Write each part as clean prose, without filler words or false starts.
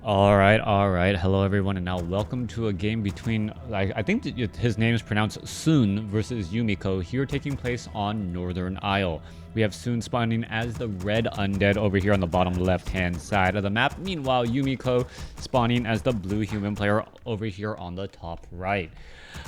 All right. Hello, everyone, and now welcome to a game between, I think his name is pronounced Soon versus Yumiko, here taking place on Northern Isle. We have Soon spawning as the red undead over here on the bottom left-hand side of the map. Meanwhile, Yumiko spawning as the blue human player over here on the top right.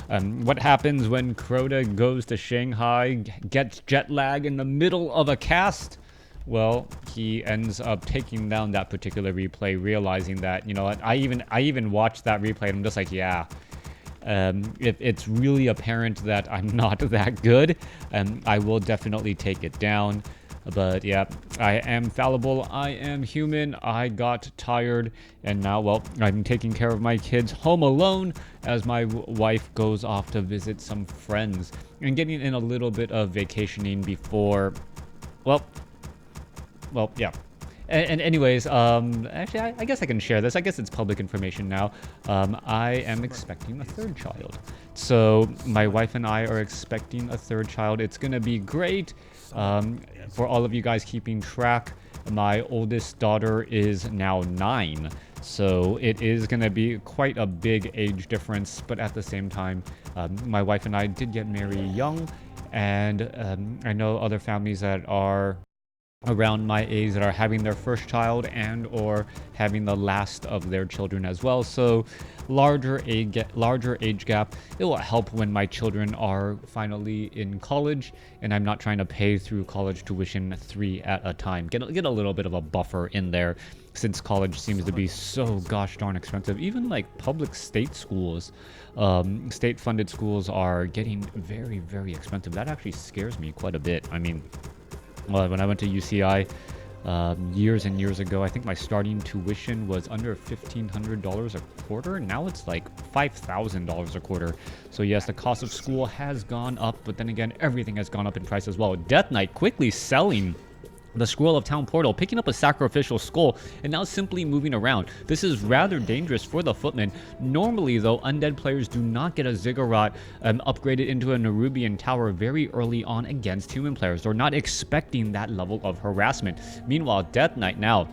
What happens when Crota goes to Shanghai, gets jet lag in the middle of a cast? Well, he ends up taking down that particular replay, realizing that, you know what, I even watched that replay and I'm just like, yeah, it's really apparent that I'm not that good, and I will definitely take it down. But yeah, I am fallible, I am human, I got tired, and now, well, I'm taking care of my kids home alone as my wife goes off to visit some friends and getting in a little bit of vacationing before, well, yeah. And anyways, actually, I guess I can share this. I guess it's public information now. I am expecting a third child. So my wife and I are expecting a third child. It's going to be great. For all of you guys keeping track, my oldest daughter is now 9. So it is going to be quite a big age difference. But at the same time, my wife and I did get married young. And I know other families that are around my age that are having their first child and or having the last of their children as well. So larger age gap, it will help when my children are finally in college and I'm not trying to pay through college tuition 3 at a time. Get a little bit of a buffer in there, since college seems to be so gosh darn expensive. Even like public state schools, state funded schools are getting very, very expensive. That actually scares me quite a bit. I mean, well, when I went to UCI years and years ago, I think my starting tuition was under $1,500 a quarter. Now it's like $5,000 a quarter. So yes, the cost of school has gone up, but then again, everything has gone up in price as well. Death Knight quickly selling the Scroll of Town Portal, picking up a sacrificial skull, and now simply moving around. This is rather dangerous for the footman. Normally, though, undead players do not get a ziggurat upgraded into a Nerubian tower very early on against human players. They're not expecting that level of harassment. Meanwhile, Death Knight now,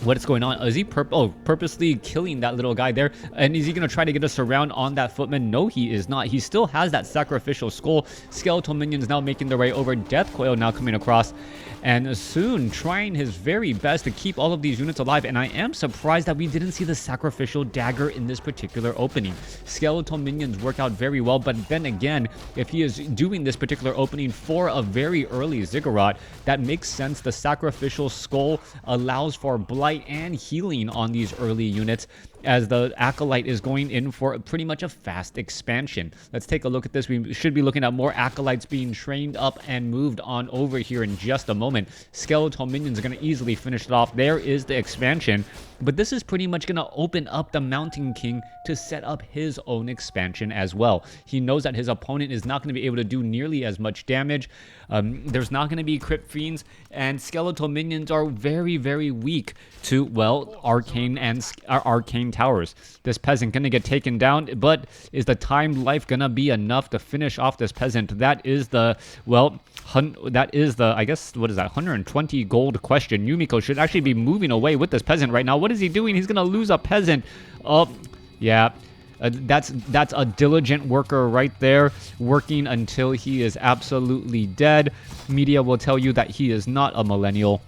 what's going on? Is he purposely killing that little guy there? And is he going to try to get us around on that footman? No, he is not. He still has that sacrificial skull. Skeletal minions now making their way over. Death Coil now coming across. And Soon trying his very best to keep all of these units alive. And I am surprised that we didn't see the sacrificial dagger in this particular opening. Skeletal minions work out very well. But then again, if he is doing this particular opening for a very early ziggurat, that makes sense. The sacrificial skull allows for blight and healing on these early units, as the Acolyte is going in for pretty much a fast expansion. Let's take a look at this. We should be looking at more Acolytes being trained up and moved on over here in just a moment. Skeletal minions are going to easily finish it off. There is the expansion. But this is pretty much going to open up the Mountain King to set up his own expansion as well. He knows that his opponent is not going to be able to do nearly as much damage. There's not going to be Crypt Fiends, and Skeletal minions are very, very weak to, well, arcane towers. This peasant going to get taken down, but is the timed life going to be enough to finish off this peasant? That is the, well, I guess, what is that, 120 gold question. Yumiko should actually be moving away with this peasant right now. What is he doing? He's going to lose a peasant. Oh, yeah. That's a diligent worker right there, working until he is absolutely dead. Media will tell you that he is not a millennial.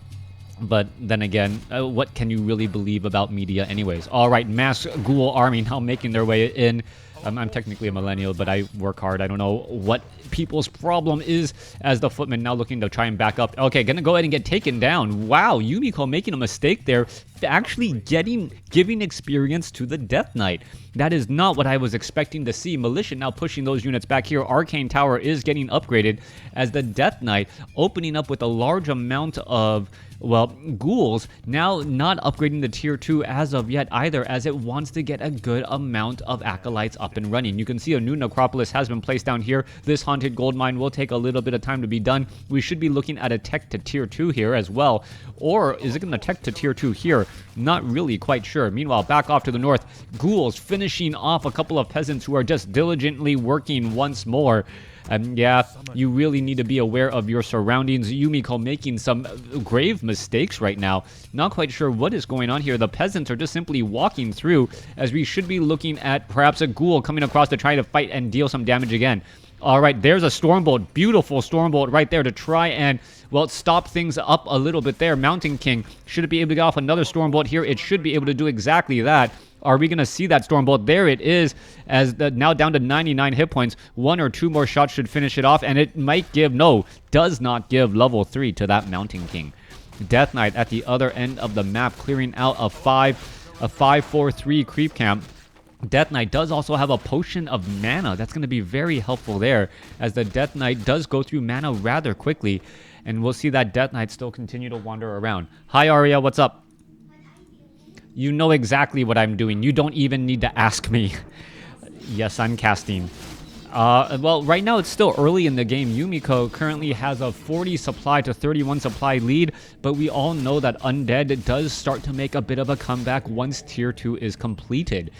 But then again, what can you really believe about media anyways? All right, mass ghoul army now making their way in. I'm technically a millennial, but I work hard. I don't know what people's problem is, as the footman now looking to try and back up. Okay, gonna go ahead and get taken down. Wow, Yumiko making a mistake there, actually giving experience to the Death Knight. That is not what I was expecting to see. Militia now pushing those units back here. Arcane Tower is getting upgraded as the Death Knight opening up with a large amount of, well, ghouls, now not upgrading the tier 2 as of yet either, as it wants to get a good amount of acolytes up and running. You can see a new necropolis has been placed down here. This haunted gold mine will take a little bit of time to be done. We should be looking at a tech to tier 2 here as well. Or is it going to tech to tier 2 here? Not really quite sure. Meanwhile, back off to the north, ghouls finishing off a couple of peasants who are just diligently working once more. Yeah, you really need to be aware of your surroundings. Yumiko making some grave mistakes right now. Not quite sure what is going on here. The peasants are just simply walking through, as we should be looking at perhaps a ghoul coming across to try to fight and deal some damage again. All right, there's a Stormbolt. Beautiful Stormbolt right there to try and, well, stop things up a little bit there. Mountain King, should it be able to get off another Stormbolt here? It should be able to do exactly that. Are we going to see that Stormbolt? There it is, as now down to 99 hit points. 1 or 2 more shots should finish it off, and it might give, no, does not give level 3 to that Mountain King. Death Knight at the other end of the map, clearing out a 5-4-3 creep camp. Death Knight does also have a potion of mana. That's going to be very helpful there, as the Death Knight does go through mana rather quickly. And we'll see that Death Knight still continue to wander around. Hi, Arya. What's up? You know exactly what I'm doing. You don't even need to ask me. Yes, I'm casting. Well, right now it's still early in the game. Yumiko currently has a 40 supply to 31 supply lead, but we all know that Undead does start to make a bit of a comeback once Tier 2 is completed.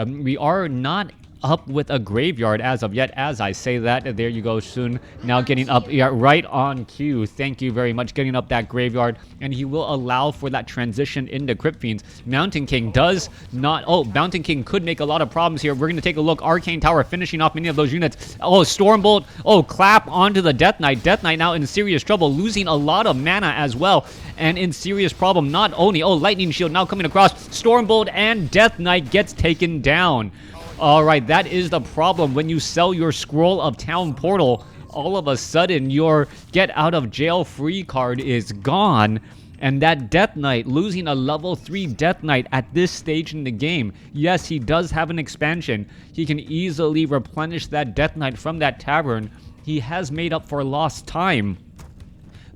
We are not up with a graveyard as of yet. As I say that, there you go, soon. Now getting up, yeah, right on cue. Thank you very much, getting up that graveyard, and he will allow for that transition into Crypt Fiends. Mountain King does not, oh, Mountain King could make a lot of problems here. We're going to take a look. Arcane Tower finishing off many of those units. Oh, Stormbolt, oh, clap onto the Death Knight. Death Knight now in serious trouble, losing a lot of mana as well, and in serious problem. Not only, oh, Lightning Shield now coming across. Stormbolt and Death Knight gets taken down. All right, that is the problem. When you sell your Scroll of Town Portal, all of a sudden your get out of jail free card is gone. And that Death Knight, losing a level 3 Death Knight at this stage in the game. Yes, he does have an expansion. He can easily replenish that Death Knight from that tavern. He has made up for lost time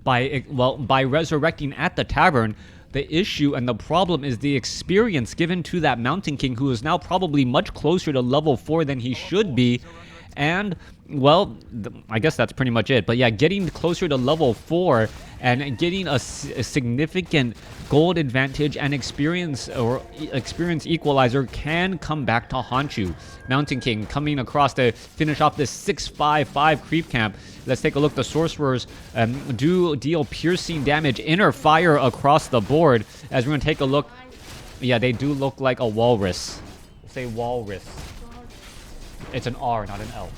by resurrecting at the tavern. The issue and the problem is the experience given to that Mountain King, who is now probably much closer to level 4 than he should be. And, well, I guess that's pretty much it. But yeah, getting closer to level 4 and getting a significant gold advantage and experience equalizer can come back to haunt you. Mountain King coming across to finish off this 6-5-5 creep camp. Let's take a look. The sorcerers do deal piercing damage, inner fire across the board. As we're going to take a look, yeah, they do look like a walrus. We'll say walrus. It's an R, not an L.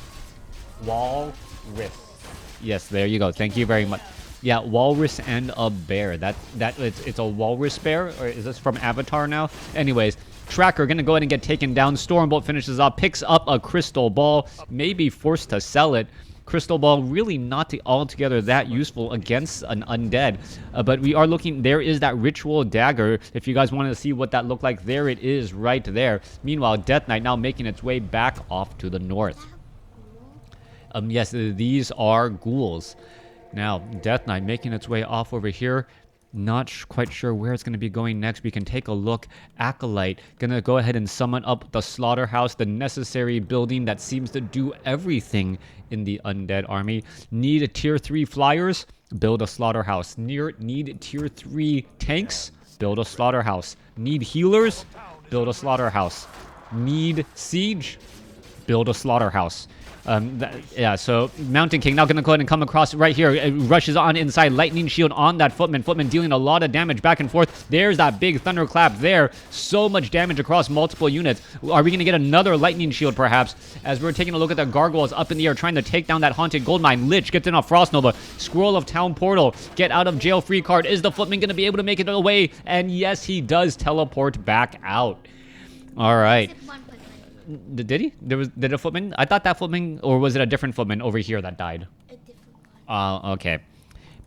Walrus. Yes, there you go. Thank you very much. Yeah, walrus and a bear. It's a walrus bear, or is this from Avatar now? Anyways, Tracker gonna go ahead and get taken down. Stormbolt finishes up, picks up a crystal ball, may be forced to sell it. Crystal ball really not altogether that useful against an undead, but we are looking. There is that ritual dagger. If you guys wanted to see what that looked like, there it is right there. Meanwhile, Death Knight now making its way back off to the north. Yes, these are ghouls. Now, Death Knight making its way off over here. Not quite sure where it's going to be going next. We can take a look. Acolyte going to go ahead and summon up the slaughterhouse, the necessary building that seems to do everything in the undead army. Need tier 3 flyers? Build a slaughterhouse. Need tier 3 tanks? Build a slaughterhouse. Need healers? Build a slaughterhouse. Need siege? Build a slaughterhouse. Yeah, so Mountain King now going to go ahead and come across right here. It rushes on inside. Lightning Shield on that Footman. Footman dealing a lot of damage back and forth. There's that big Thunderclap there. So much damage across multiple units. Are we going to get another Lightning Shield, perhaps? As we're taking a look at the Gargoyles up in the air, trying to take down that Haunted Goldmine. Lich gets in a Frost Nova. Scroll of Town Portal. Get out of jail free card. Is the Footman going to be able to make it away? And yes, he does teleport back out. All right. Did he? Did a Footman? I thought that Footman, or was it a different Footman over here that died? A different one. Okay.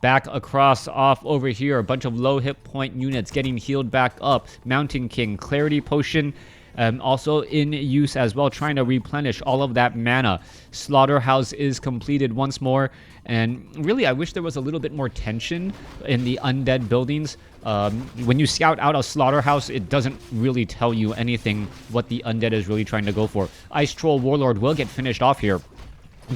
Back across off over here. A bunch of low hit point units getting healed back up. Mountain King, Clarity Potion, also in use as well, trying to replenish all of that mana. Slaughterhouse is completed once more. And really, I wish there was a little bit more tension in the undead buildings. When you scout out a slaughterhouse, it doesn't really tell you anything what the undead is really trying to go for. Ice Troll Warlord will get finished off here.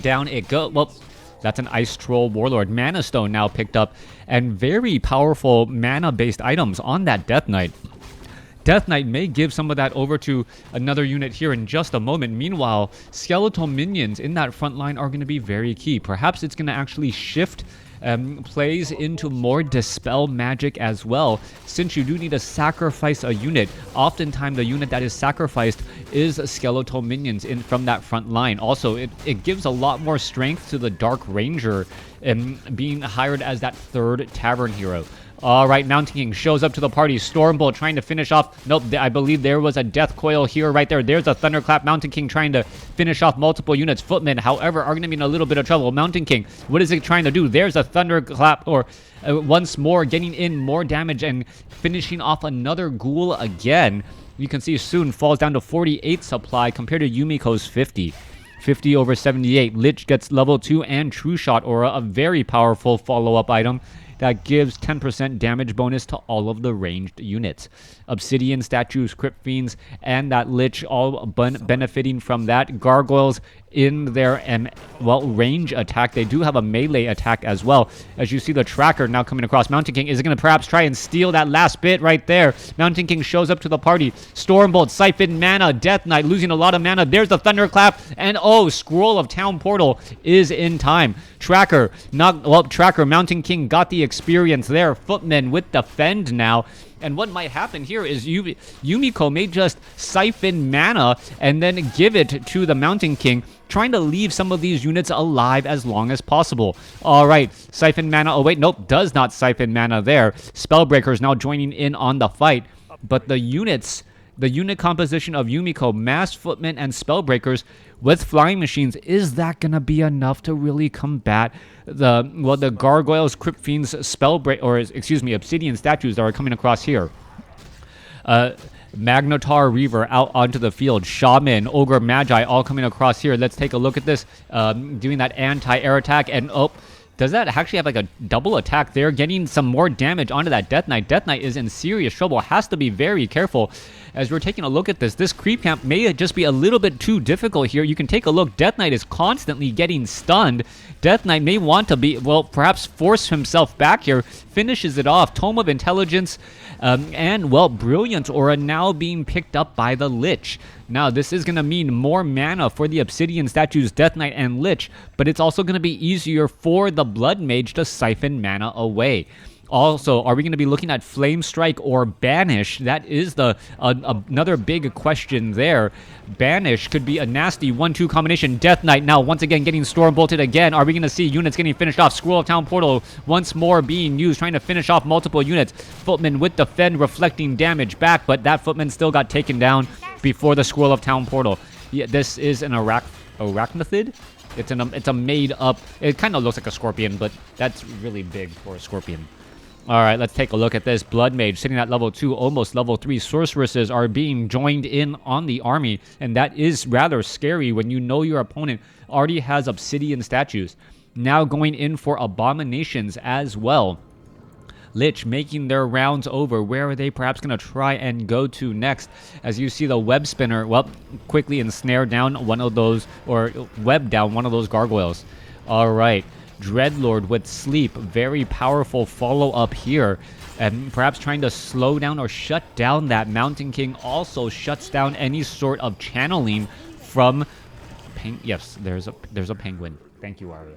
Down it goes. Well, that's an Ice Troll Warlord. Mana Stone now picked up, and very powerful mana-based items on that Death Knight. Death Knight may give some of that over to another unit here in just a moment. Meanwhile, skeletal minions in that front line are going to be very key. Perhaps it's going to actually shift plays into more dispel magic as well, since you do need to sacrifice a unit. Oftentimes the unit that is sacrificed is skeletal minions from that front line. Also, it gives a lot more strength to the Dark Ranger being hired as that third tavern hero. All right, Mountain King shows up to the party. Stormbolt trying to finish off. Nope, I believe there was a Death Coil here right there. There's a Thunderclap. Mountain King trying to finish off multiple units. Footmen, however, are going to be in a little bit of trouble. Mountain King, what is it trying to do? There's a Thunderclap, or once more getting in more damage and finishing off another ghoul again. You can see soon falls down to 48 supply compared to Yumiko's 50. 50 over 78. Lich gets level 2 and True Shot Aura, a very powerful follow-up item that gives 10% damage bonus to all of the ranged units. Obsidian statues, Crypt Fiends, and that Lich all benefiting from that. Gargoyles in their range attack. They do have a melee attack as well. As you see the tracker now coming across. Mountain King is going to perhaps try and steal that last bit right there. Mountain King shows up to the party. Stormbolt, Siphon Mana, Death Knight losing a lot of mana. There's the Thunderclap, and Scroll of Town Portal is in time. Tracker, Mountain King got the experience there. Footmen with Defend now. And what might happen here is Yumiko may just siphon mana and then give it to the Mountain King, trying to leave some of these units alive as long as possible. All right, siphon mana. Oh, wait, nope, does not siphon mana there. Spellbreakers now joining in on the fight. But the unit composition of Yumiko, Masked Footmen, and Spellbreakers with Flying Machines, is that going to be enough to really combat the Gargoyles, Crypt Fiends, Obsidian statues that are coming across here? Magnetar Reaver out onto the field. Shaman, Ogre Magi all coming across here. Let's take a look at this. Doing that anti-air attack, and does that actually have like a double attack there? Getting some more damage onto that Death Knight. Death Knight is in serious trouble. Has to be very careful. As we're taking a look at this creep camp may just be a little bit too difficult here. You can take a look. Death Knight is constantly getting stunned. Death Knight may want to perhaps force himself back here. Finishes it off. Tome of Intelligence and Brilliant Aura now being picked up by the Lich. Now, this is going to mean more mana for the Obsidian statues, Death Knight and Lich, but it's also going to be easier for the Blood Mage to siphon mana away. Also, are we going to be looking at Flame Strike or Banish? That is another big question there. Banish could be a nasty 1-2 combination. Death Knight now once again getting Storm Bolted again. Are we going to see units getting finished off? Scroll of Town Portal once more being used, trying to finish off multiple units. Footman with Defend reflecting damage back, but that Footman still got taken down before the Scroll of Town Portal. Yeah, this is an arachnithid. It's a made up. It kind of looks like a scorpion, but that's really big for a scorpion. All right, let's take a look at this. Blood Mage sitting at level 2, almost level 3. Sorceresses are being joined in on the army, and that is rather scary when you know your opponent already has Obsidian statues. Now going in for Abominations as well. Lich making their rounds over. Where are they perhaps going to try and go to next? As you see the Web Spinner, quickly ensnare down one of those, or web down one of those gargoyles. All right. Dreadlord with Sleep, very powerful follow-up here, and perhaps trying to slow down or shut down that Mountain King. Also shuts down any sort of channeling from yes, there's a penguin. Thank you, Arya.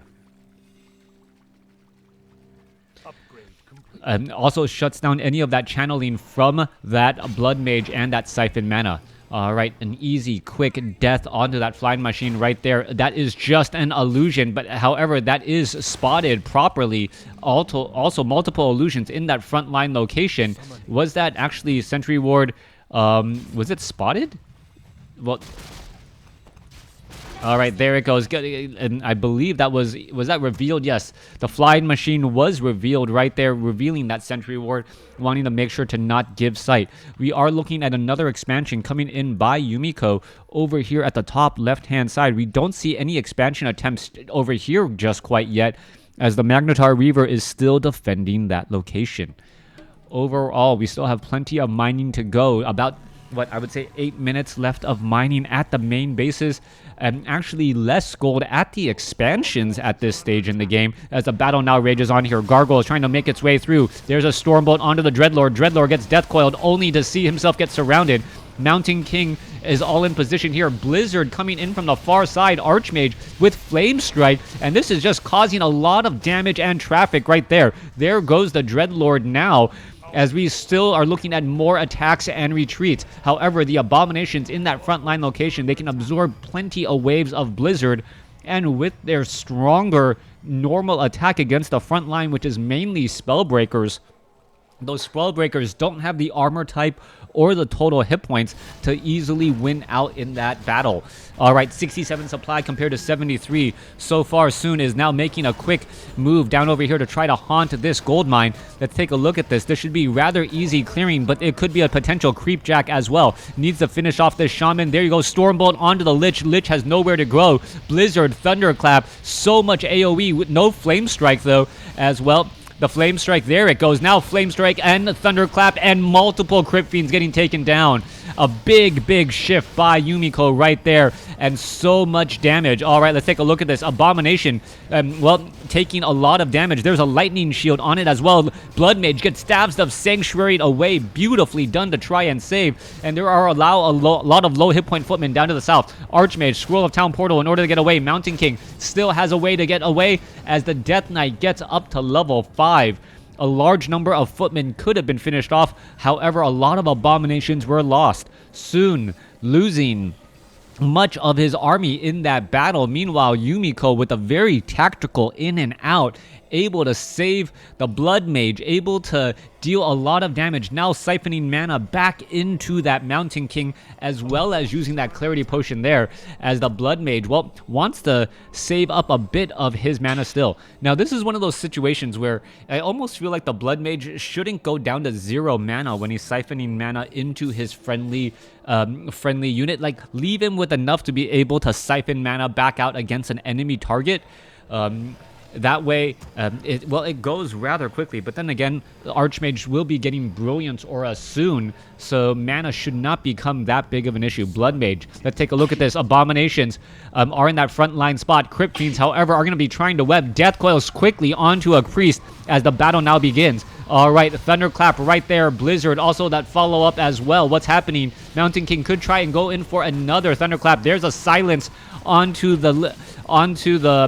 And also shuts down any of that channeling from that Blood Mage and that Siphon Mana. All right, an easy, quick death onto that flying machine right there. That is just an illusion, but however, that is spotted properly. Also, multiple illusions in that front line location. Was that actually Sentry Ward? Was it spotted? Well, all right, there it goes. And I believe that was that revealed? Yes, the flying machine was revealed right there, revealing that Sentry Ward, wanting to make sure to not give sight. We are looking at another expansion coming in by Yumiko over here at the top left-hand side. We don't see any expansion attempts over here just quite yet, as the Magnetar Reaver is still defending that location. Overall, we still have plenty of mining to go. About what I would say 8 minutes left of mining at the main bases, and actually less gold at the expansions at this stage in the game as the battle now rages on here. Gargoyle is trying to make its way through. There's a Stormbolt onto the Dreadlord. Dreadlord gets death coiled only to see himself get surrounded. Mountain King is all in position here. Blizzard coming in from the far side. Archmage with Flame Strike, and this is just causing a lot of damage and traffic right there. There goes the Dreadlord now, as we still are looking at more attacks and retreats. However, the Abominations in that front line location, they can absorb plenty of waves of Blizzard, and with their stronger normal attack against the front line, which is mainly Spellbreakers, those Spellbreakers don't have the armor type or the total hit points to easily win out in that battle. All right, 67 supply compared to 73 so far. Soon is now making a quick move down over here to try to haunt this gold mine. Let's take a look at this. This should be rather easy clearing, but it could be a potential creepjack as well. Needs to finish off this shaman. There you go, Stormbolt onto the Lich. Lich has nowhere to go. Blizzard, Thunderclap, so much AoE with no Flame Strike though as well. The Flame Strike, there it goes. Now Flame Strike and Thunderclap and multiple Crypt Fiends getting taken down. A big shift by Yumiko right there, and so much damage. All right, let's take a look at this. Abomination, well, taking a lot of damage. There's a lightning shield on it as well. Blood Mage gets Staves of Sanctuary away. Beautifully done to try and save. And there are a lot of low hit point footmen down to the south. Archmage, Scroll of Town Portal in order to get away. Mountain King still has a way to get away as the Death Knight gets up to level 5. A large number of footmen could have been finished off. However, a lot of Abominations were lost. Soon losing much of his army in that battle. Meanwhile, Yumiko with a very tactical in and out, able to save the Blood Mage, able to deal a lot of damage, now siphoning mana back into that Mountain King, as well as using that Clarity Potion there, as the Blood Mage, well, wants to save up a bit of his mana still. Now, this is one of those situations where I almost feel like the Blood Mage shouldn't go down to 0 mana when he's siphoning mana into his friendly unit. Like, leave him with enough to be able to siphon mana back out against an enemy target. That way, it goes rather quickly. But then again, the Archmage will be getting Brilliance Aura soon, so mana should not become that big of an issue. Blood Mage, let's take a look at this. Abominations are in that front line spot. Crypt Fiends, however, are going to be trying to web Death Coils quickly onto a Priest as the battle now begins. All right, Thunderclap right there. Blizzard, also that follow-up as well. What's happening? Mountain King could try and go in for another Thunderclap. There's a silence onto the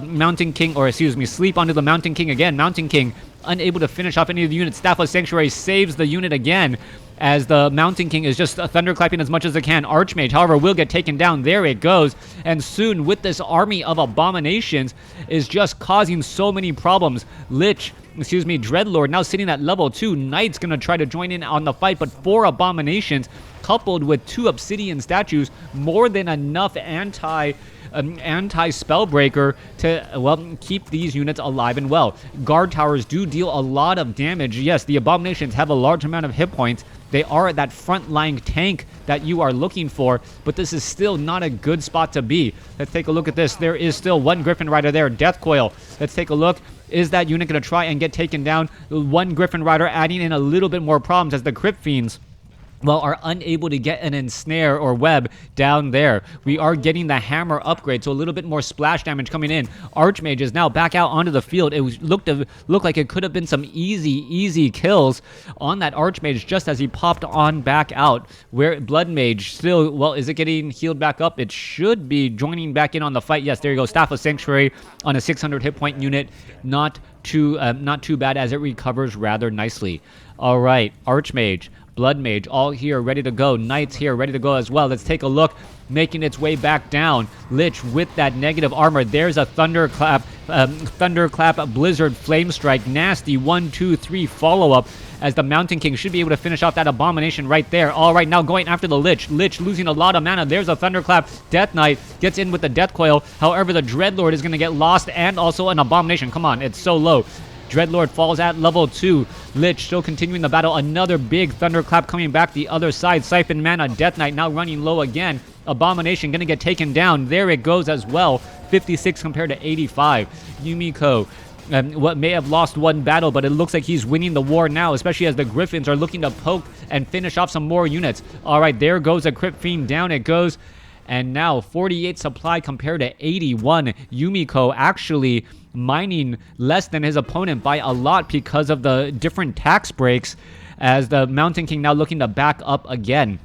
Mountain King, or excuse me, sleep onto the Mountain King again. Mountain King unable to finish off any of the units. Staff of Sanctuary saves the unit again, as the Mountain King is just thunderclapping as much as it can. Archmage, however, will get taken down. There it goes. And soon, with this army of Abominations, is just causing so many problems. Dreadlord now sitting at level 2. Knight's going to try to join in on the fight, but 4 Abominations, coupled with 2 Obsidian statues, more than enough anti-spellbreaker to, well, keep these units alive and well. Guard towers do deal a lot of damage. Yes, the Abominations have a large amount of hit points. They are that front line tank that you are looking for, but this is still not a good spot to be. Let's take a look at this. There is still 1 Griffin Rider there. Death Coil. Let's take a look. Is that unit going to try and get taken down? 1 Griffin Rider adding in a little bit more problems as the Crypt Fiends, well, are unable to get an ensnare or web down there. We are getting the hammer upgrade, so a little bit more splash damage coming in. Archmage is now back out onto the field. It looked like it could have been some easy kills on that Archmage just as he popped on back out. Where Blood Mage still, well, is it getting healed back up? It should be joining back in on the fight. Yes, there you go. Staff of Sanctuary on a 600 hit point unit. Not too bad, as it recovers rather nicely. All right, Archmage, Blood Mage, all here, ready to go. Knights here, ready to go as well. Let's take a look. Making its way back down. Lich with that negative armor. There's a Thunderclap, Blizzard, Flame Strike. Nasty 1, 2, 3 follow-up, as the Mountain King should be able to finish off that Abomination right there. All right, now going after the Lich. Lich losing a lot of mana. There's a Thunderclap. Death Knight gets in with the Death Coil. However, the Dreadlord is going to get lost, and also an Abomination. Come on, it's so low. Dreadlord falls at level 2. Lich still continuing the battle. Another big Thunderclap coming back the other side. Siphon mana. Death Knight now running low again. Abomination going to get taken down. There it goes as well. 56 compared to 85. Yumiko what may have lost one battle, but it looks like he's winning the war now, especially as the Griffins are looking to poke and finish off some more units. All right, there goes a Crypt Fiend. Down it goes. And now 48 supply compared to 81. Yumiko actually mining less than his opponent by a lot because of the different tax breaks, as the Mountain King now looking to back up again.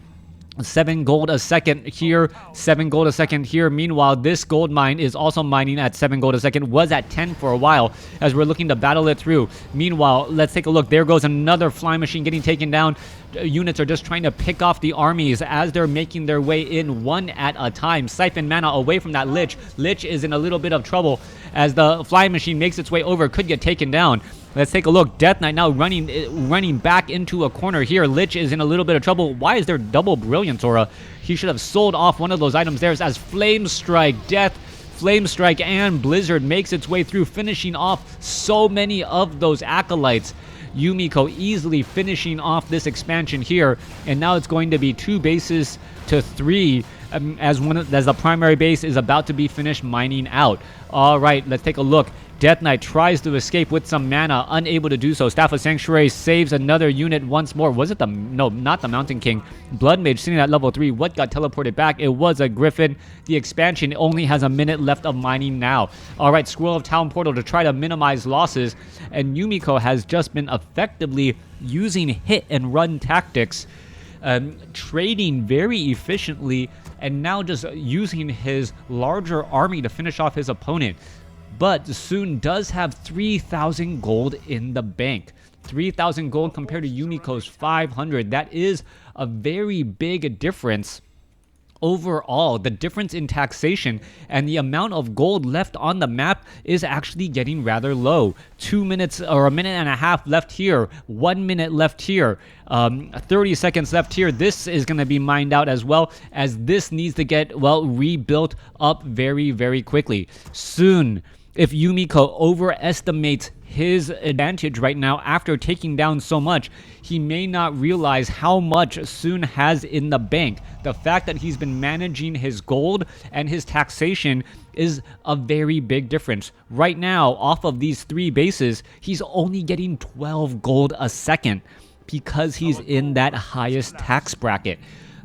7 gold a second here, 7 gold a second here. Meanwhile, this gold mine is also mining at 7 gold a second, was at 10 for a while as we're looking to battle it through. Meanwhile, let's take a look. There goes another flying machine getting taken down. Units are just trying to pick off the armies as they're making their way in one at a time. Siphon mana away from that Lich. Lich is in a little bit of trouble as the flying machine makes its way over, could get taken down. Let's take a look. Death Knight now running back into a corner here. Lich is in a little bit of trouble. Why is there double Brilliance Aura? He should have sold off one of those items there as Flame Strike, Death, Flame Strike, and Blizzard makes its way through, finishing off so many of those Acolytes. Yumiko easily finishing off this expansion here, and now it's going to be 2 bases to 3 as the primary base is about to be finished mining out. All right, let's take a look. Death Knight tries to escape with some mana, unable to do so. Staff of Sanctuary saves another unit once more. Was it the... No, not the Mountain King. Blood Mage sitting at level 3. What got teleported back? It was a Griffin. The expansion only has a minute left of mining now. Alright, Scroll of Town Portal to try to minimize losses. And Yumiko has just been effectively using hit and run tactics, trading very efficiently, and now just using his larger army to finish off his opponent. But Soon does have 3,000 gold in the bank. 3,000 gold compared to Yumiko's 500. That is a very big difference. Overall, the difference in taxation and the amount of gold left on the map is actually getting rather low. 2 minutes or a minute and a half left here, 1 minute left here, 30 seconds left here. This is going to be mined out as well, as this needs to get, well, rebuilt up very, very quickly. Soon, if Yumiko overestimates his advantage right now after taking down so much, he may not realize how much Soon has in the bank. The fact that he's been managing his gold and his taxation is a very big difference. Right now, off of these 3 bases, he's only getting 12 gold a second because he's in that highest tax bracket.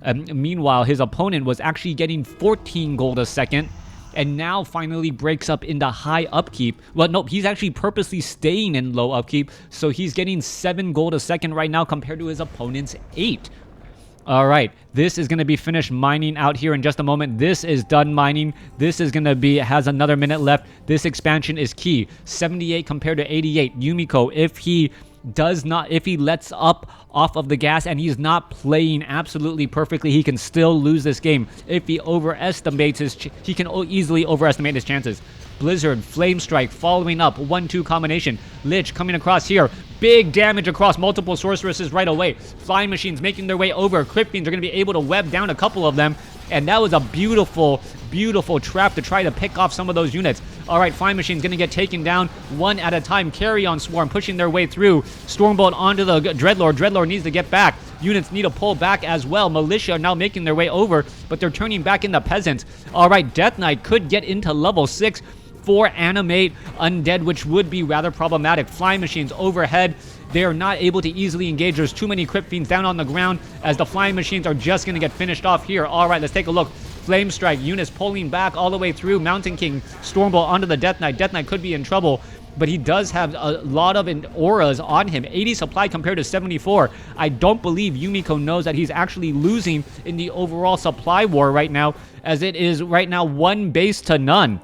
Meanwhile, his opponent was actually getting 14 gold a second, and now finally breaks up into high upkeep. Well, no, he's actually purposely staying in low upkeep, so he's getting 7 gold a second right now compared to his opponent's 8. All right, this is going to be finished mining out here in just a moment. This is done mining. This is going to be, has another minute left. This expansion is key. 78 compared to 88. Yumiko, if he lets up off of the gas and he's not playing absolutely perfectly, he can still lose this game. If he overestimates he can easily overestimate his chances. Blizzard, Flame Strike, following up, 1-2 combination. Lich coming across here. Big damage across multiple sorceresses right away. Flying machines making their way over. Crypt Fiends are going to be able to web down a couple of them. And that was a beautiful, beautiful trap to try to pick off some of those units. All right, Flying Machine's going to get taken down one at a time. Carry-on Swarm pushing their way through. Stormbolt onto the Dreadlord. Dreadlord needs to get back. Units need to pull back as well. Militia are now making their way over, but they're turning back into Peasants. All right, Death Knight could get into level 6 for Animate Undead, which would be rather problematic. Flying Machines overhead. They are not able to easily engage. There's too many Crypt Fiends down on the ground as the Flying Machines are just going to get finished off here. All right, let's take a look. Flame Strike, units pulling back all the way through. Mountain King, Stormbolt onto the Death Knight. Death Knight could be in trouble, but he does have a lot of auras on him. 80 supply compared to 74. I don't believe Yumiko knows that he's actually losing in the overall supply war right now, as it is right now 1 base to none.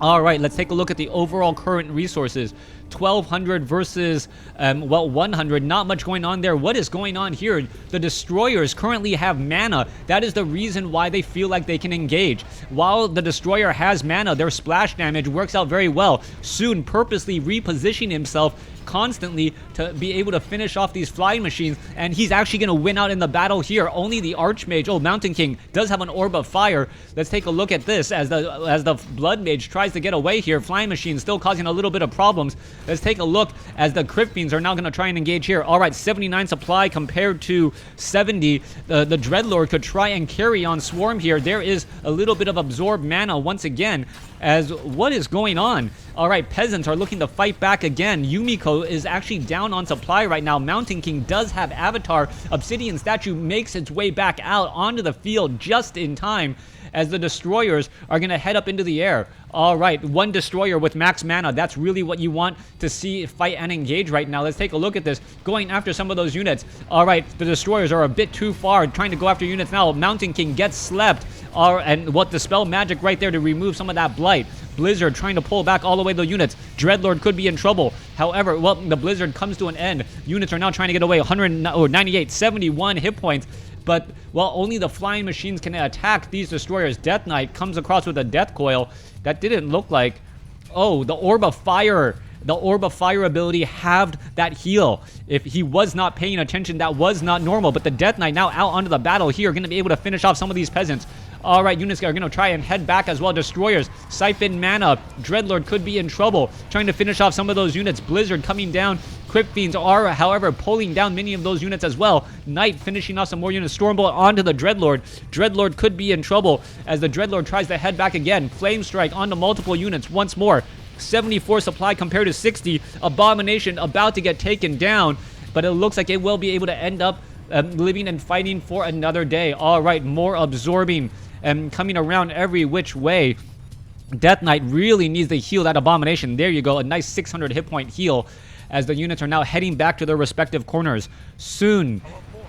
All right, let's take a look at the overall current resources. 1,200 versus, 100. Not much going on there. What is going on here? The Destroyers currently have mana. That is the reason why they feel like they can engage. While the Destroyer has mana, their splash damage works out very well. Soon purposely repositioning himself constantly to be able to finish off these Flying Machines, and he's actually going to win out in the battle here. Only the Archmage, Mountain King, does have an Orb of Fire. Let's take a look at this as the Blood Mage tries to get away here. Flying Machine still causing a little bit of problems. Let's take a look as the Crypt Fiends are now going to try and engage here. All right, 79 supply compared to 70. The Dreadlord could try and carry on Swarm here. There is a little bit of absorbed mana once again. As what is going on? All right, Peasants are looking to fight back again. Yumiko is actually down on supply right now. Mountain King does have Avatar. Obsidian Statue makes its way back out onto the field just in time as the Destroyers are going to head up into the air. All right, one Destroyer with max mana. That's really what you want to see fight and engage right now. Let's take a look at this. Going after some of those units. All right, the Destroyers are a bit too far, trying to go after units now. Mountain King gets slept. And what Dispel Magic right there to remove some of that Blight. Blizzard trying to pull back all the way the units. Dreadlord could be in trouble. However, well, the Blizzard comes to an end. Units are now trying to get away. 198, 71 hit points. But, well, only the flying machines can attack these Destroyers. Death Knight comes across with a Death Coil. That didn't look like... Oh, the Orb of Fire. The Orb of Fire ability halved that heal. If he was not paying attention, that was not normal. But the Death Knight now out onto the battle here, going to be able to finish off some of these Peasants. All right, units are going to try and head back as well. Destroyers, siphon mana. Dreadlord could be in trouble, trying to finish off some of those units. Blizzard coming down. Crypt Fiends are, however, pulling down many of those units as well. Knight finishing off some more units. Stormbolt onto the Dreadlord. Dreadlord could be in trouble as the Dreadlord tries to head back again. Flame Strike onto multiple units once more. 74 supply compared to 60. Abomination about to get taken down, but it looks like it will be able to end up living and fighting for another day. All right, more absorbing and coming around every which way. Death Knight really needs to heal that Abomination. There you go, a nice 600 hit point heal as the units are now heading back to their respective corners. Soon,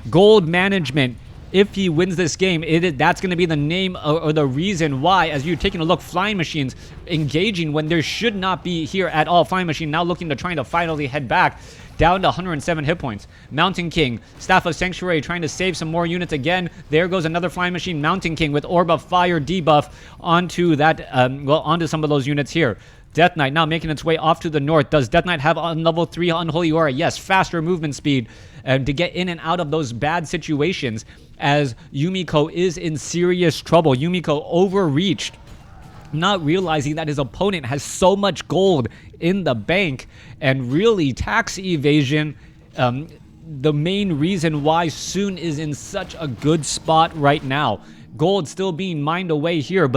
Gold Management. If he wins this game, that's going to be the name or the reason why, as you're taking a look, Flying Machines engaging when there should not be here at all. Flying Machine now looking to trying to finally head back down to 107 hit points. Mountain King, Staff of Sanctuary trying to save some more units again. There goes another Flying Machine. Mountain King with Orb of Fire debuff onto that, onto some of those units here. Death Knight now making its way off to the north. Does Death Knight have on level 3 Unholy Aura? Yes, faster movement speed to get in and out of those bad situations as Yumiko is in serious trouble. Yumiko overreached, not realizing that his opponent has so much gold in the bank, and really tax evasion, the main reason why Soon is in such a good spot right now. Gold still being mined away here,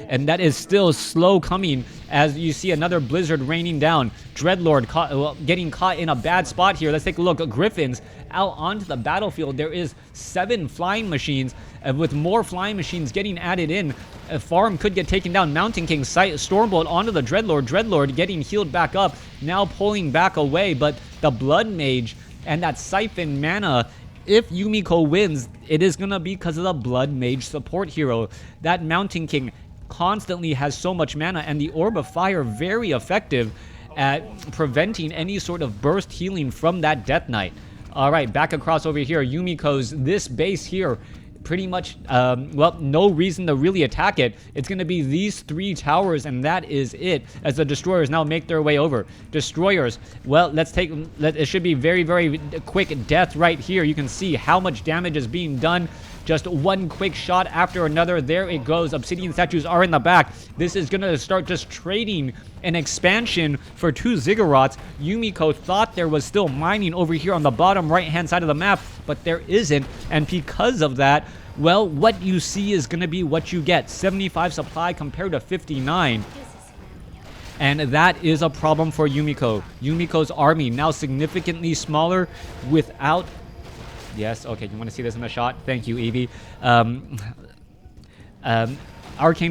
and that is still slow coming as you see another Blizzard raining down. Dreadlord getting caught in a bad spot here. Let's take a look at Griffins out onto the battlefield. There is 7 Flying Machines, with more Flying Machines getting added in. Farm could get taken down. Mountain King Stormbolt onto the Dreadlord. Dreadlord getting healed back up, now pulling back away, but the Blood Mage and that Siphon mana, if Yumiko wins, it is going to be because of the Blood Mage support hero. That Mountain King constantly has so much mana, and the Orb of Fire very effective at preventing any sort of burst healing from that Death Knight. All right, back across over here. Yumiko's this base here, pretty much, no reason to really attack it. It's going to be these 3 towers, and that is it, as the Destroyers now make their way over. Destroyers, well, it should be very, very quick death right here. You can see how much damage is being done. Just one quick shot after another. There it goes. Obsidian Statues are in the back. This is going to start just trading an expansion for 2 Ziggurats. Yumiko thought there was still mining over here on the bottom right-hand side of the map, but there isn't. And because of that, well, what you see is going to be what you get. 75 supply compared to 59. And that is a problem for Yumiko. Yumiko's army now significantly smaller without... Yes, okay, you want to see this in the shot? Thank you, Evie. Arcane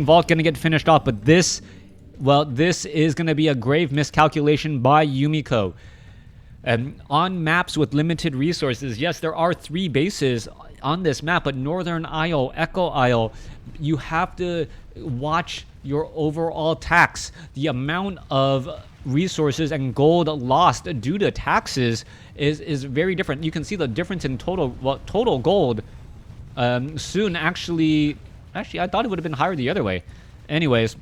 Vault going to get finished off, but this is going to be a grave miscalculation by Yumiko. On maps with limited resources, yes, there are 3 bases on this map, but Northern Isle, Echo Isle, you have to watch your overall tax. The amount of resources and gold lost due to taxes is very different. You can see the difference in total gold. Soon actually, I thought it would have been higher the other way. Anyways,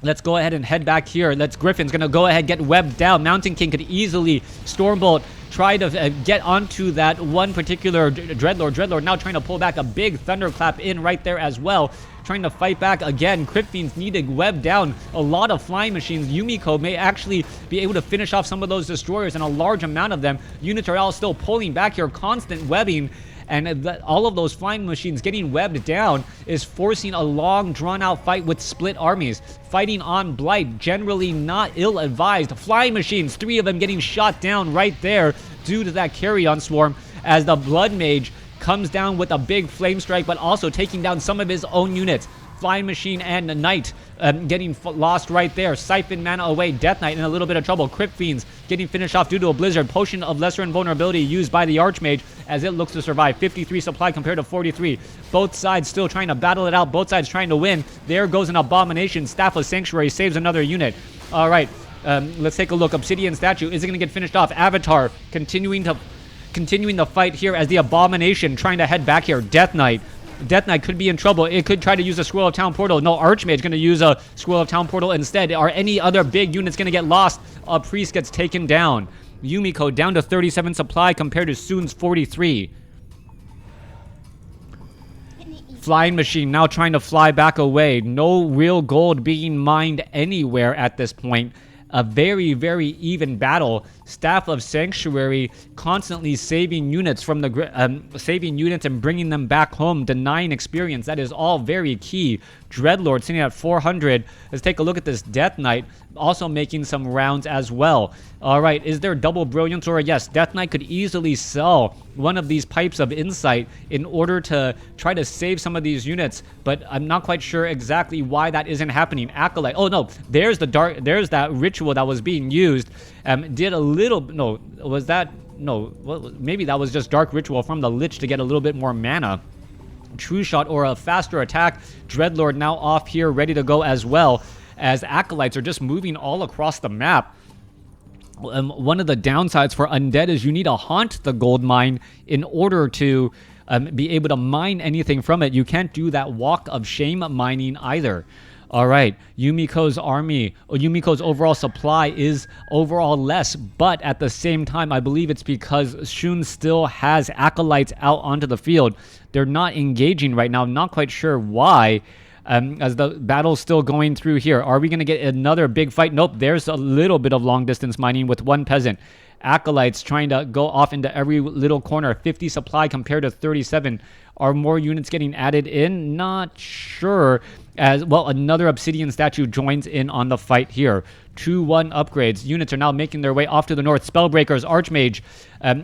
let's go ahead and head back here. Griffins gonna go ahead, get webbed down. Mountain King could easily Stormbolt try to get onto that one particular Dreadlord. Dreadlord now trying to pull back a big thunderclap in right there as well. Trying to fight back again. Crypt Fiends need to web down a lot of flying machines. Yumiko may actually be able to finish off some of those destroyers, and a large amount of them. Units are all still pulling back here. Constant webbing. And all of those flying machines getting webbed down is forcing a long, drawn-out fight with split armies. Fighting on Blight, generally not ill-advised. Flying machines, 3 of them getting shot down right there due to that carry-on swarm, as the Blood Mage comes down with a big flame strike, but also taking down some of his own units. Flying Machine and Knight getting lost right there. Siphon mana away. Death Knight in a little bit of trouble. Crypt Fiends getting finished off due to a Blizzard. Potion of Lesser Invulnerability used by the Archmage as it looks to survive. 53 supply compared to 43. Both sides still trying to battle it out. Both sides trying to win. There goes an Abomination. Staff of Sanctuary saves another unit. All right, let's take a look. Obsidian Statue. Is it going to get finished off? Avatar continuing the fight here as the Abomination trying to head back here. Death Knight. Death Knight could be in trouble. It could try to use a Scroll of Town Portal. No, Archmage going to use a Scroll of Town Portal instead. Are any other big units going to get lost? A Priest gets taken down. Yumiko down to 37 supply compared to Soon's 43. Flying Machine now trying to fly back away. No real gold being mined anywhere at this point. A very, very even battle. Staff of Sanctuary constantly saving units from the saving units and bringing them back home, denying experience. That is all very key. Dreadlord sitting at 400. Let's take a look at this Death Knight, also making some rounds as well. All right, is there double brilliance or a yes? Death Knight could easily sell one of these pipes of insight in order to try to save some of these units, but I'm not quite sure exactly why that isn't happening. Acolyte. Oh no, there's that ritual that was being used. Did a little, no, was that, no, well, maybe that was just Dark Ritual from the Lich to get a little bit more mana. True Shot or a faster attack. Dreadlord now off here, ready to go as well, as Acolytes are just moving all across the map. One of the downsides for Undead is you need to haunt the gold mine in order to be able to mine anything from it. You can't do that Walk of Shame mining either. All right, Yumiko's army, Yumiko's overall supply is overall less, but at the same time, I believe it's because Shun still has Acolytes out onto the field. They're not engaging right now. I'm not quite sure why, as the battle's still going through here. Are we going to get another big fight? Nope, there's a little bit of long-distance mining with one peasant. Acolytes trying to go off into every little corner. 50 supply compared to 37. Are more units getting added in? Not sure. As well, another Obsidian Statue joins in on the fight here. 2-1 upgrades. Units are now making their way off to the north. Spellbreakers, Archmage.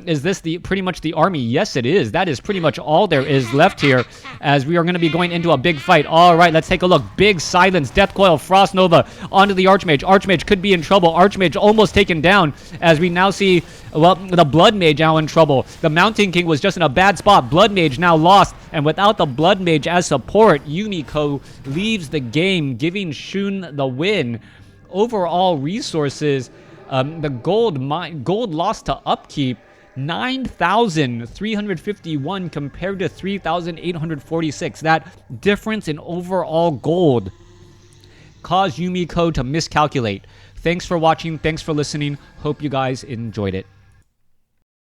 Is this pretty much the army? Yes, it is. That is pretty much all there is left here, as we are going to be going into a big fight. All right, let's take a look. Big Silence, Death Coil, Frost Nova onto the Archmage. Archmage could be in trouble. Archmage almost taken down, as we now see, well, the Blood Mage now in trouble. The Mountain King was just in a bad spot. Blood Mage now lost, and without the Blood Mage as support, Yumiko leaves the game, giving Shun the win. Overall resources, the gold lost to upkeep, 9,351 compared to 3,846. That difference in overall gold caused Yumiko to miscalculate. Thanks for watching. Thanks for listening. Hope you guys enjoyed it.